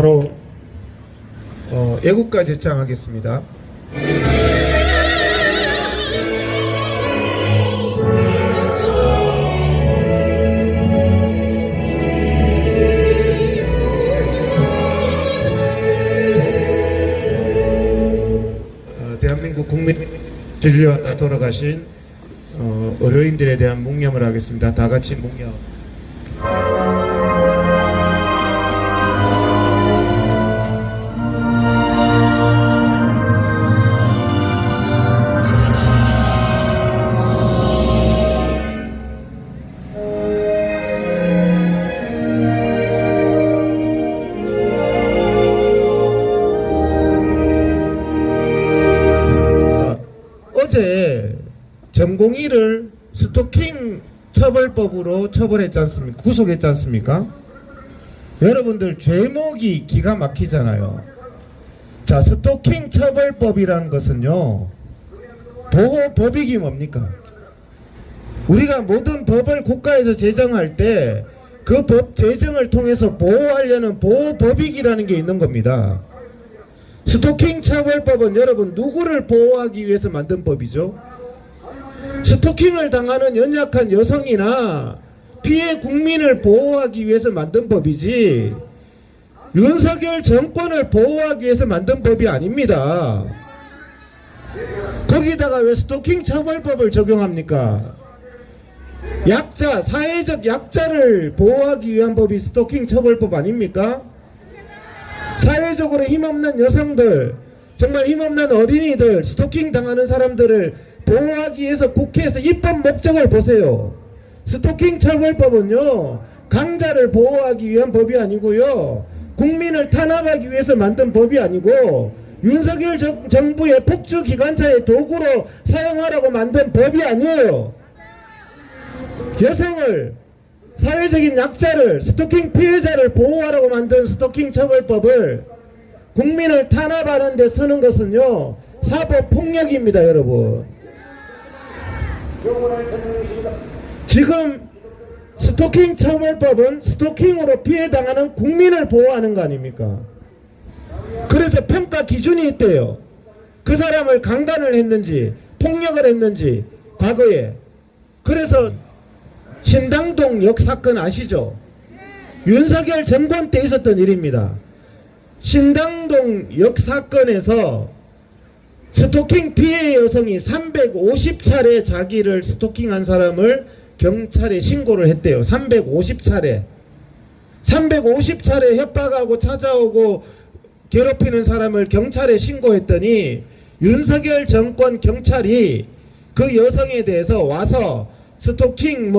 바로 애국가 제창하겠습니다. 대한민국 국민 진료하다 돌아가신 의료인들에 대한 묵념을 하겠습니다. 다 같이 묵념. 어제 전공의를 스토킹 처벌법으로 처벌했지 않습니까? 구속했지 않습니까? 여러분들 죄목이 기가 막히잖아요. 자, 스토킹 처벌법이라는 것은요, 보호법익이 뭡니까? 우리가 모든 법을 국가에서 제정할 때 그 법 제정을 통해서 보호하려는 보호법익이라는 게 있는 겁니다. 스토킹 처벌법은 여러분 누구를 보호하기 위해서 만든 법이죠? 스토킹을 당하는 연약한 여성이나 피해 국민을 보호하기 위해서 만든 법이지 윤석열 정권을 보호하기 위해서 만든 법이 아닙니다. 거기다가 왜 스토킹 처벌법을 적용합니까? 약자, 사회적 약자를 보호하기 위한 법이 스토킹 처벌법 아닙니까? 사회적으로 힘없는 여성들, 정말 힘없는 어린이들, 스토킹 당하는 사람들을 보호하기 위해서 국회에서 입법 목적을 보세요. 스토킹 처벌법은요, 강자를 보호하기 위한 법이 아니고요, 국민을 탄압하기 위해서 만든 법이 아니고 윤석열 정부의 폭주기관차의 도구로 사용하라고 만든 법이 아니에요. 여성을, 사회적인 약자를, 스토킹 피해자를 보호하라고 만든 스토킹 처벌법을 국민을 탄압하는 데 쓰는 것은요, 사법폭력입니다. 여러분, 지금 스토킹 처벌법은 스토킹으로 피해당하는 국민을 보호하는 거 아닙니까? 그래서 평가 기준이 있대요. 그 사람을 강간을 했는지 폭력을 했는지 과거에. 그래서 신당동 역사건 아시죠? 윤석열 정권 때 있었던 일입니다. 신당동 역사건에서 스토킹 피해 여성이 350차례 자기를 스토킹한 사람을 경찰에 신고를 했대요. 350차례. 350차례 협박하고 찾아오고 괴롭히는 사람을 경찰에 신고했더니 윤석열 정권 경찰이 그 여성에 대해서 와서 스토킹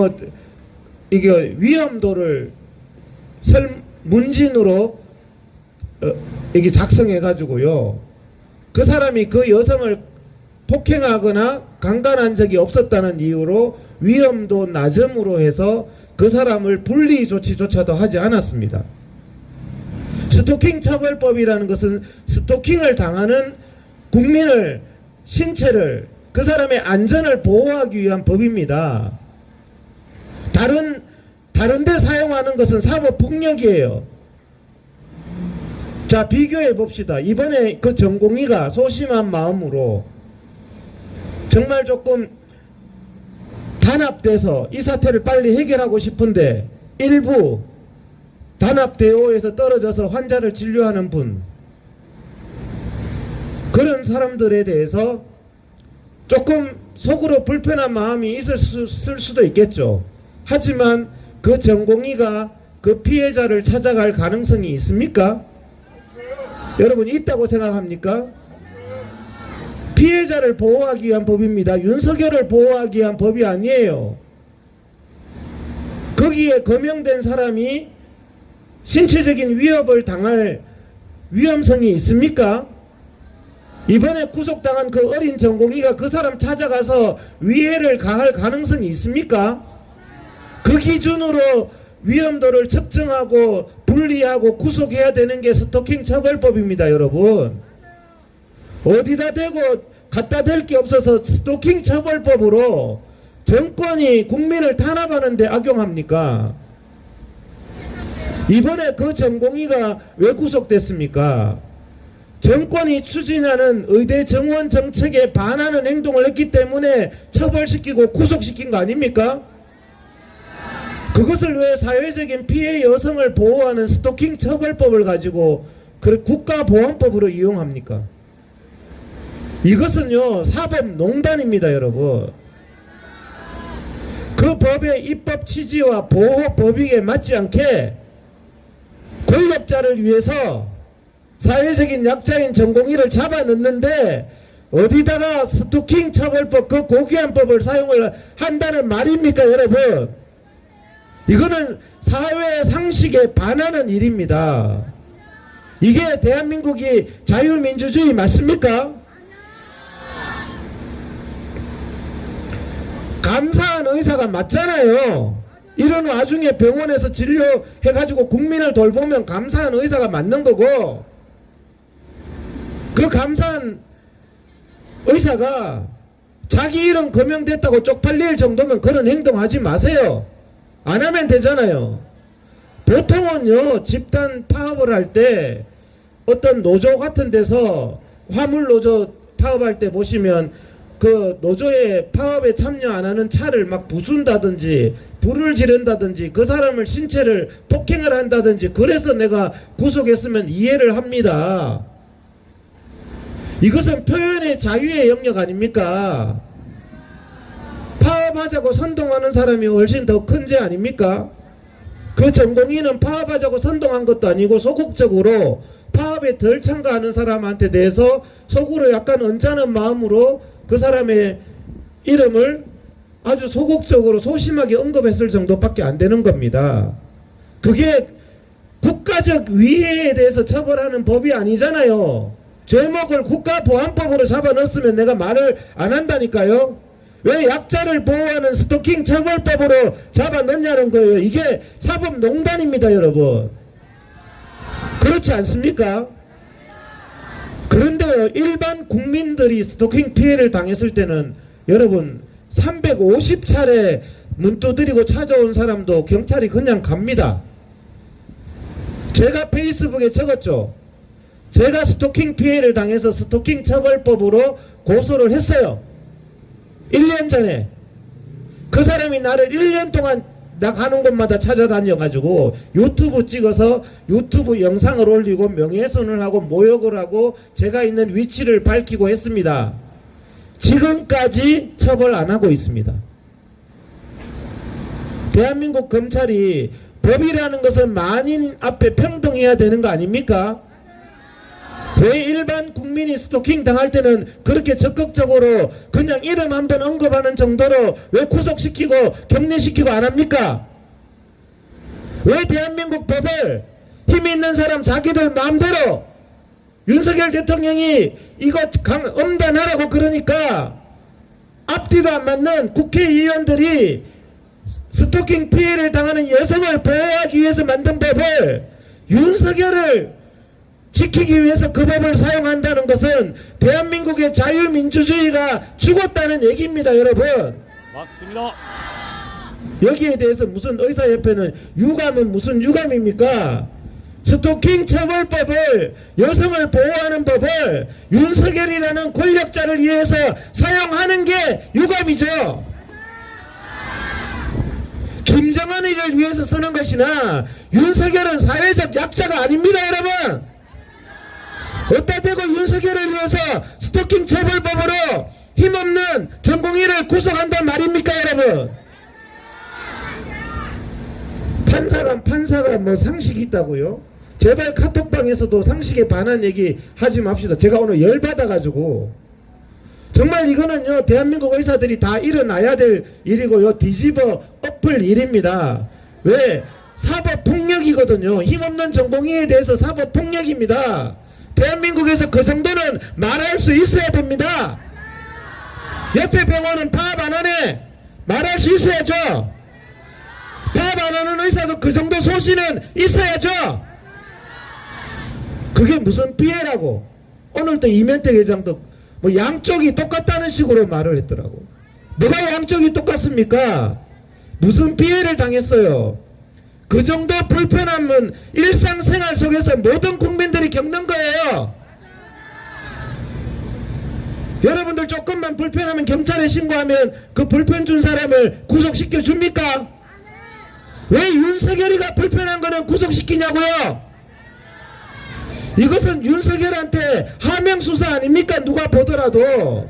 이게 위험도를 문진으로 이게 작성해 가지고요, 그 사람이 그 여성을 폭행하거나 강간한 적이 없었다는 이유로 위험도 낮음으로 해서 그 사람을 분리 조치조차도 하지 않았습니다. 스토킹 처벌법이라는 것은 스토킹을 당하는 국민을, 신체를, 그 사람의 안전을 보호하기 위한 법입니다. 다른 데 사용하는 것은 사법폭력이에요. 자, 비교해 봅시다. 이번에 그 전공의가 소심한 마음으로 정말 조금 단합돼서 이 사태를 빨리 해결하고 싶은데 일부 단합대오에서 떨어져서 환자를 진료하는 분, 그런 사람들에 대해서 조금 속으로 불편한 마음이 있을 수도 있겠죠. 하지만 그 전공의가 그 피해자를 찾아갈 가능성이 있습니까? 여러분, 있다고 생각합니까? 피해자를 보호하기 위한 법입니다. 윤석열을 보호하기 위한 법이 아니에요. 거기에 거명된 사람이 신체적인 위협을 당할 위험성이 있습니까? 이번에 구속당한 그 어린 전공의가 그 사람 찾아가서 위해를 가할 가능성이 있습니까? 그 기준으로 위험도를 측정하고 분리하고 구속해야 되는 게 스토킹 처벌법입니다. 여러분, 어디다 대고 갖다 댈 게 없어서 스토킹 처벌법으로 정권이 국민을 탄압하는 데 악용합니까? 이번에 그 전공의가 왜 구속됐습니까? 정권이 추진하는 의대 정원 정책에 반하는 행동을 했기 때문에 처벌시키고 구속시킨 거 아닙니까? 그것을 왜 사회적인 피해 여성을 보호하는 스토킹 처벌법을 가지고 국가보안법으로 이용합니까? 이것은요 사법농단입니다, 여러분. 그 법의 입법 취지와 보호 법익에 맞지 않게 권력자를 위해서 사회적인 약자인 전공의를 잡아넣는데 어디다가 스토킹 처벌법 그 고귀한 법을 사용을 한다는 말입니까, 여러분? 이거는 사회 상식에 반하는 일입니다. 이게 대한민국이 자유민주주의 맞습니까? 감사한 의사가 맞잖아요. 이런 와중에 병원에서 진료해가지고 국민을 돌보면 감사한 의사가 맞는 거고, 그 감사한 의사가 자기 이름 거명됐다고 쪽팔릴 정도면 그런 행동하지 마세요. 안 하면 되잖아요. 보통은요 집단 파업을 할 때 어떤 노조 같은 데서 화물 노조 파업할 때 보시면 그 노조의 파업에 참여 안 하는 차를 막 부순다든지 불을 지른다든지 그 사람을 신체를 폭행을 한다든지 그래서 내가 구속했으면 이해를 합니다. 이것은 표현의 자유의 영역 아닙니까? 파업하자고 선동하는 사람이 훨씬 더 큰 죄 아닙니까? 그 전공의는 파업하자고 선동한 것도 아니고 소극적으로 파업에 덜 참가하는 사람한테 대해서 속으로 약간 언짢은 마음으로 그 사람의 이름을 아주 소극적으로 소심하게 언급했을 정도밖에 안 되는 겁니다. 그게 국가적 위해에 대해서 처벌하는 법이 아니잖아요. 죄목을 국가보안법으로 잡아넣었으면 내가 말을 안 한다니까요. 왜 약자를 보호하는 스토킹 처벌법으로 잡아넣냐는 거예요. 이게 사법농단입니다, 여러분. 그렇지 않습니까? 그런데 일반 국민들이 스토킹 피해를 당했을 때는 여러분 350차례 문 두드리고 찾아온 사람도 경찰이 그냥 갑니다. 제가 페이스북에 적었죠. 제가 스토킹 피해를 당해서 스토킹 처벌법으로 고소를 했어요. 1년 전에. 그 사람이 나를 1년 동안 나 가는 곳마다 찾아다녀가지고 유튜브 찍어서 유튜브 영상을 올리고 명예훼손을 하고 모욕을 하고 제가 있는 위치를 밝히고 했습니다. 지금까지 처벌 안 하고 있습니다. 대한민국 검찰이 법이라는 것은 만인 앞에 평등해야 되는 거 아닙니까? 왜 일반 국민이 스토킹 당할 때는 그렇게 적극적으로 그냥 이름 한번 언급하는 정도로 왜 구속시키고 격리시키고 안 합니까? 왜 대한민국 법을 힘 있는 사람 자기들 마음대로 윤석열 대통령이 이거 엄단하라고 그러니까 앞뒤도 안 맞는 국회의원들이 스토킹 피해를 당하는 여성을 보호하기 위해서 만든 법을 윤석열을 지키기 위해서 그 법을 사용한다는 것은 대한민국의 자유민주주의가 죽었다는 얘기입니다, 여러분. 맞습니다. 여기에 대해서 무슨 의사협회는 유감은 무슨 유감입니까? 스토킹 처벌법을 여성을 보호하는 법을 윤석열이라는 권력자를 위해서 사용하는 게 유감이죠. 김정은이를 위해서 쓰는 것이나 윤석열은 사회적 약자가 아닙니다, 여러분. 어디다 대고 윤석열을 위해서 스토킹 처벌법으로 힘없는 전공의를 구속한단 말입니까, 여러분? 판사가 뭐 상식이 있다고요? 제발 카톡방에서도 상식에 반한 얘기 하지 맙시다. 제가 오늘 열받아가지고 정말 이거는요 대한민국 의사들이 다 일어나야 될 일이고요 뒤집어 엎을 일입니다. 왜? 사법폭력이거든요. 힘없는 전공의에 대해서 사법폭력입니다. 대한민국에서 그 정도는 말할 수 있어야 됩니다. 옆에 병원은 파업 안 하네. 말할 수 있어야죠. 파업 안 하는 의사도 그 정도 소신은 있어야죠. 그게 무슨 피해라고. 오늘 또 이면택 회장도 뭐 양쪽이 똑같다는 식으로 말을 했더라고. 뭐가 양쪽이 똑같습니까? 무슨 피해를 당했어요? 그 정도 불편함은 일상생활 속에서 모든 국민들이 겪는 거예요. 여러분들 조금만 불편하면 경찰에 신고하면 그 불편 준 사람을 구속시켜 줍니까? 왜 윤석열이가 불편한 거는 구속시키냐고요? 이것은 윤석열한테 하명수사 아닙니까? 누가 보더라도.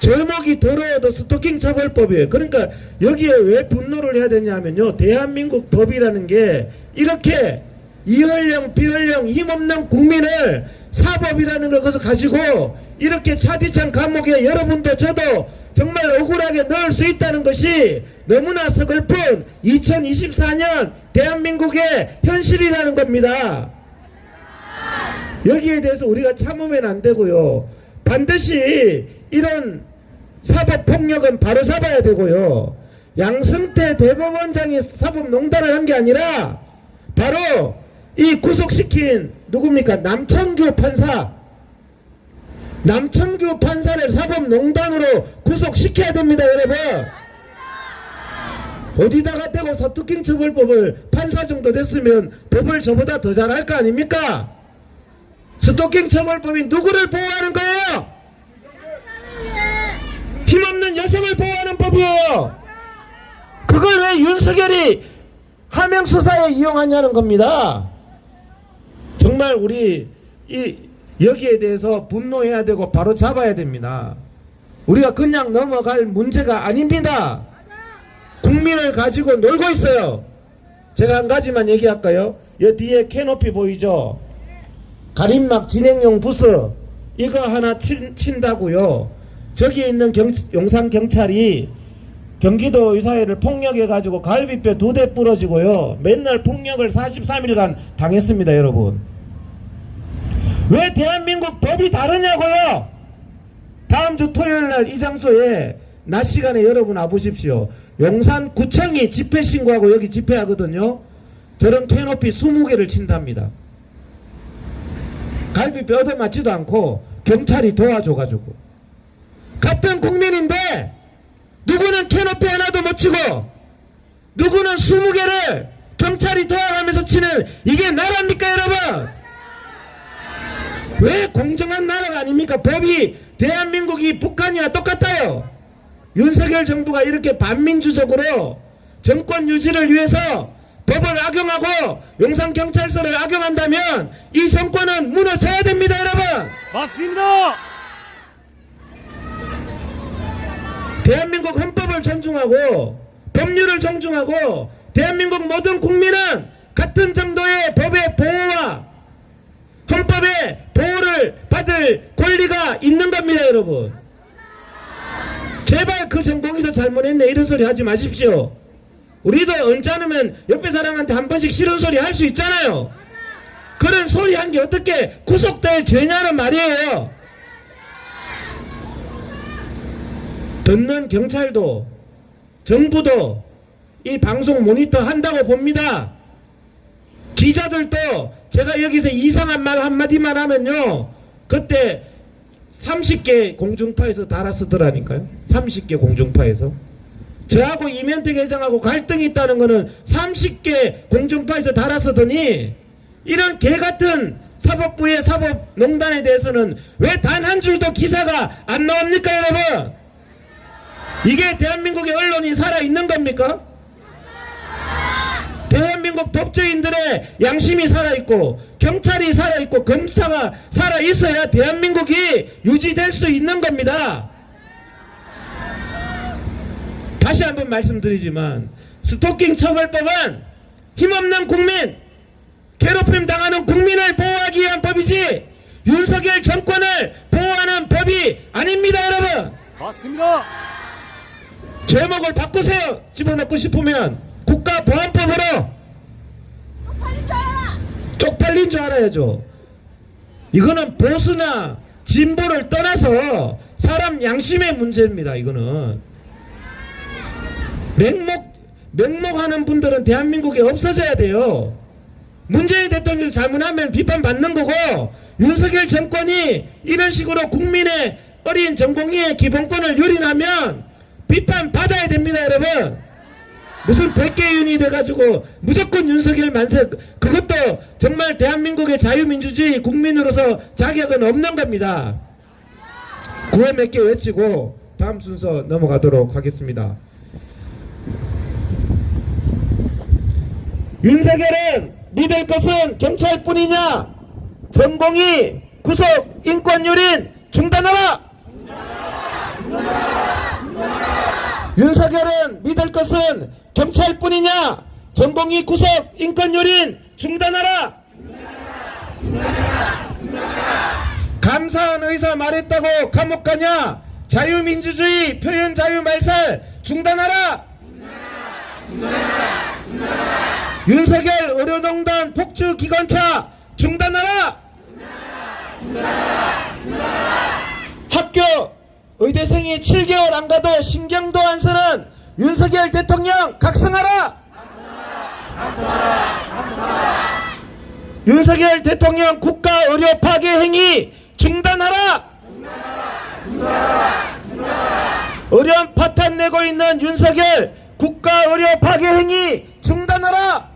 제목이 더러워도 스토킹 처벌법이에요. 그러니까 여기에 왜 분노를 해야 되냐면요, 대한민국 법이라는 게 이렇게 이연령 비연령 힘없는 국민을 사법이라는 것을 가지고 이렇게 차디찬 감옥에 여러분도 저도 정말 억울하게 넣을 수 있다는 것이 너무나 서글픈 2024년 대한민국의 현실이라는 겁니다. 여기에 대해서 우리가 참으면 안 되고요, 반드시 이런 사법폭력은 바로 잡아야 되고요, 양승태 대법원장이 사법농단을 한 게 아니라 바로 이 구속시킨 누굽니까? 남청규 판사를 사법농단으로 구속시켜야 됩니다. 여러분, 어디다가 대고 스토킹 처벌법을 판사 정도 됐으면 법을 저보다 더 잘할 거 아닙니까? 스토킹 처벌법이 누구를 보호하는 거예요? 힘없는 여성을 보호하는 법이에요. 그걸 왜 윤석열이 하명수사에 이용하냐는 겁니다. 정말 우리 여기에 대해서 분노해야 되고 바로 잡아야 됩니다. 우리가 그냥 넘어갈 문제가 아닙니다. 국민을 가지고 놀고 있어요. 제가 한 가지만 얘기할까요? 여 뒤에 캐노피 보이죠? 가림막 진행용 부스 이거 하나 친다고요. 저기 있는 용산경찰이 경기도 의사회를 폭력해가지고 갈비뼈 2대 부러지고요, 맨날 폭력을 43일간 당했습니다. 여러분, 왜 대한민국 법이 다르냐고요? 다음 주 토요일날 이 장소에 낮 시간에 여러분 와보십시오. 용산구청이 집회신고하고 여기 집회하거든요. 저런 캐노피 20개를 친답니다. 갈비뼈 얻어맞지도 않고 경찰이 도와줘가지고. 같은 국민인데 누구는 캐노피 하나도 못 치고 누구는 20개를 경찰이 도와가면서 치는, 이게 나라입니까 여러분? 왜 공정한 나라가 아닙니까? 법이 대한민국이 북한이와 똑같아요. 윤석열 정부가 이렇게 반민주적으로 정권 유지를 위해서 법을 악용하고 용산경찰서를 악용한다면 이 정권은 무너져야 됩니다. 여러분, 맞습니다. 대한민국 헌법을 존중하고 법률을 존중하고 대한민국 모든 국민은 같은 정도의 법의 보호와 헌법의 보호를 받을 권리가 있는 겁니다. 여러분, 제발 그 정봉이도 잘못했네 이런 소리 하지 마십시오. 우리도 언짢으면 옆에 사람한테 한 번씩 싫은 소리 할 수 있잖아요. 그런 소리 한 게 어떻게 구속될 죄냐는 말이에요. 듣는 경찰도 정부도 이 방송 모니터 한다고 봅니다. 기자들도 제가 여기서 이상한 말 한마디만 하면요, 그때 30개 공중파에서 달아쓰더라니까요. 30개 공중파에서. 저하고 이면택 회장하고 갈등이 있다는 거는 30개 공중파에서 달아쓰더니 이런 개같은 사법부의 사법농단에 대해서는 왜 단 한 줄도 기사가 안 나옵니까 여러분? 이게 대한민국의 언론이 살아있는 겁니까? 대한민국 법조인들의 양심이 살아있고 경찰이 살아있고 검사가 살아있어야 대한민국이 유지될 수 있는 겁니다. 다시 한번 말씀드리지만 스토킹 처벌법은 힘없는 국민, 괴롭힘 당하는 국민을 보호하기 위한 법이지 윤석열 정권을 보호하는 법이 아닙니다. 여러분, 맞습니다. 제목을 바꾸세요. 집어넣고 싶으면 국가보안법으로. 쪽팔린 줄 알아야죠. 이거는 보수나 진보를 떠나서 사람 양심의 문제입니다. 이거는 맹목하는 분들은 대한민국에 없어져야 돼요. 문재인 대통령이 잘못하면 비판받는 거고, 윤석열 정권이 이런 식으로 국민의 어린 전공의의 기본권을 유린하면 비판받아야 됩니다. 여러분, 무슨 100개인이 돼가지고 무조건 윤석열 만세, 그것도 정말 대한민국의 자유민주주의 국민으로서 자격은 없는 겁니다. 구회 몇 개 외치고 다음 순서 넘어가도록 하겠습니다. 윤석열은 믿을 것은 경찰뿐이냐? 전공이 구속 인권유린 중단하라! 윤석열은 믿을 것은 경찰뿐이냐? 전공이 구속 인권유린 중단하라! 감사한 의사 말했다고 감옥 가냐? 자유민주주의 표현 자유 말살 중단하라! 윤석열 의료농단 폭주 기관차 중단하라! 학교 의대생이 7개월 안 가도 신경도 안 쓰는 윤석열 대통령 각성하라! 윤석열 대통령 국가 의료 파괴 행위 중단하라! 의료 파탄 내고 있는 윤석열 국가 의료 파괴 행위 중단하라!